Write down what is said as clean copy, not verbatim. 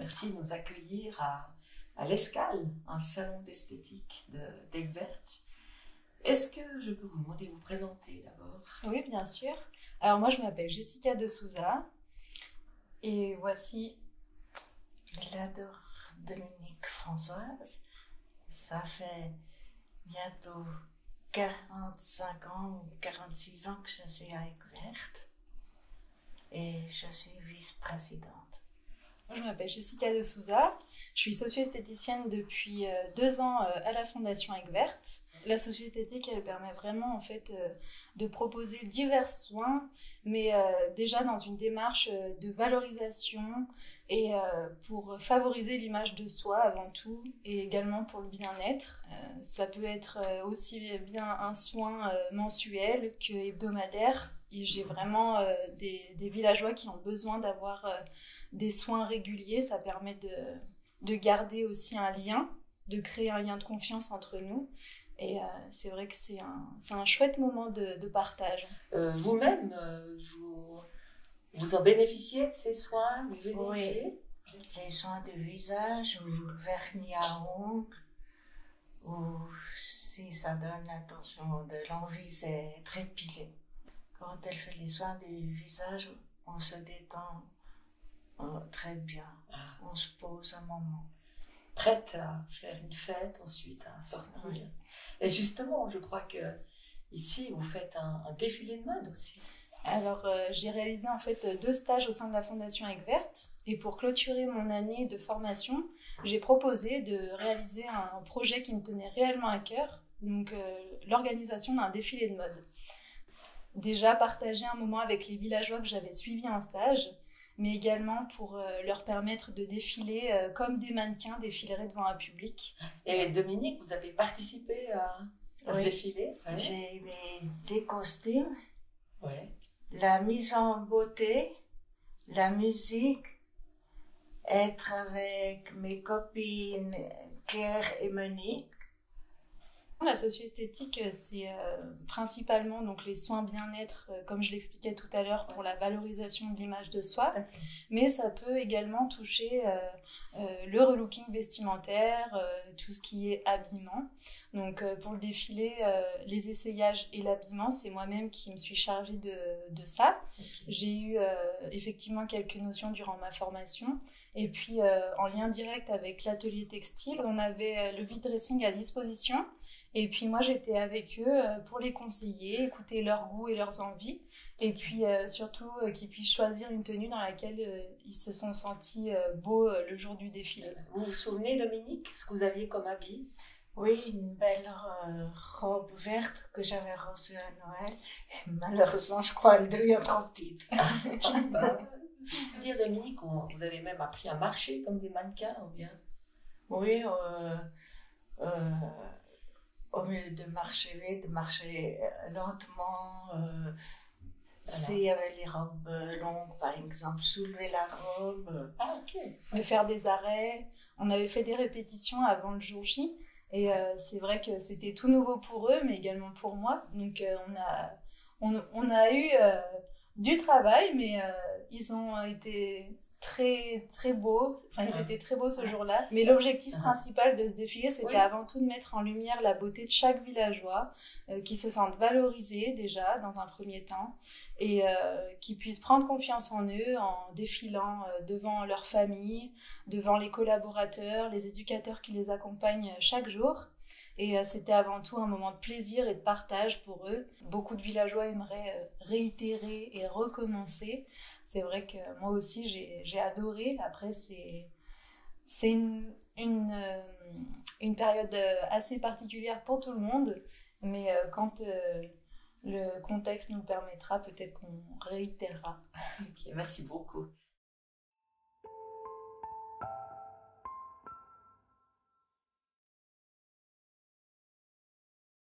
Merci de nous accueillir à l'Escale, un salon d'esthétique d'Aigues-Vertes. Est-ce que je peux vous demander de vous présenter d'abord? Oui, bien sûr. Alors moi, je m'appelle Jessica de Souza et voici L'adore Dominique Françoise. Ça fait bientôt 45 ans ou 46 ans que je suis à Aigues-Vertes et je suis vice-présidente. Moi, je m'appelle Jessica de Souza. Je suis socio-esthéticienne depuis 2 ans à la Fondation Aigues-Vertes. La socio-esthétique, elle permet vraiment en fait de proposer divers soins, mais déjà dans une démarche de valorisation et pour favoriser l'image de soi avant tout, et également pour le bien-être. Ça peut être aussi bien un soin mensuel que hebdomadaire. Et j'ai vraiment des villageois qui ont besoin d'avoir des soins réguliers. Ça permet de garder aussi un lien, de créer un lien de confiance entre nous. Et c'est vrai que c'est un chouette moment de partage. Vous-même, vous en bénéficiez de ces soins? Vous venez ici? Les soins de visage ou le vernis à ongles, ou si ça donne l'attention de l'envie, c'est être épilé. Quand elle fait les soins du visage, on se détend très bien. On se pose un moment. Prête à faire une fête, ensuite à sortir. Oui. Et justement, je crois que ici, vous faites un défilé de mode aussi. Alors, j'ai réalisé en fait 2 stages au sein de la Fondation Aigues-Vertes. Et pour clôturer mon année de formation, j'ai proposé de réaliser un projet qui me tenait réellement à cœur, donc l'organisation d'un défilé de mode. Déjà, partager un moment avec les villageois que j'avais suivis en stage, mais également pour leur permettre de défiler comme des mannequins défileraient devant un public. Et Dominique, vous avez participé à ce défilé? Ouais. J'ai aimé les costumes, la mise en beauté, la musique, être avec mes copines Claire et Monique. La socio-esthétique, c'est principalement donc, les soins bien-être, comme je l'expliquais tout à l'heure, pour la valorisation de l'image de soi, mais ça peut également toucher le relooking vestimentaire, tout ce qui est habillement. Donc pour le défilé, les essayages et l'habillement, c'est moi-même qui me suis chargée de ça. J'ai eu effectivement quelques notions durant ma formation. Et puis, en lien direct avec l'atelier textile, on avait le vide dressing à disposition. Et puis, moi, j'étais avec eux pour les conseiller, écouter leurs goûts et leurs envies. Et puis, surtout, qu'ils puissent choisir une tenue dans laquelle ils se sont sentis beaux le jour du défilé. Vous vous souvenez, Dominique, ce que vous aviez comme habit? Oui, une belle robe verte que j'avais reçue à Noël. Et malheureusement, je crois qu'elle devient trop petite. C'est-à-dire, Dominique, vous avez même appris à marcher comme des mannequins, ou bien? Oui, au mieux de marcher vite, de marcher lentement. S'il y avait les robes longues, par exemple, soulever la robe. Ah, ok. De faire des arrêts. On avait fait des répétitions avant le jour J. Et c'est vrai que c'était tout nouveau pour eux, mais également pour moi. Donc on a eu du travail, mais ils ont été très, très beaux. Enfin, ils étaient très beaux ce jour-là. Mais l'objectif principal de ce défilé, c'était avant tout de mettre en lumière la beauté de chaque villageois, qui se sentent valorisés déjà dans un premier temps, et qui puissent prendre confiance en eux en défilant devant leur famille, devant les collaborateurs, les éducateurs qui les accompagnent chaque jour. Et c'était avant tout un moment de plaisir et de partage pour eux. Beaucoup de villageois aimeraient réitérer et recommencer. C'est vrai que moi aussi j'ai adoré. Après c'est une période assez particulière pour tout le monde, mais quand le contexte nous le permettra, peut-être qu'on réitérera. Ok, merci beaucoup.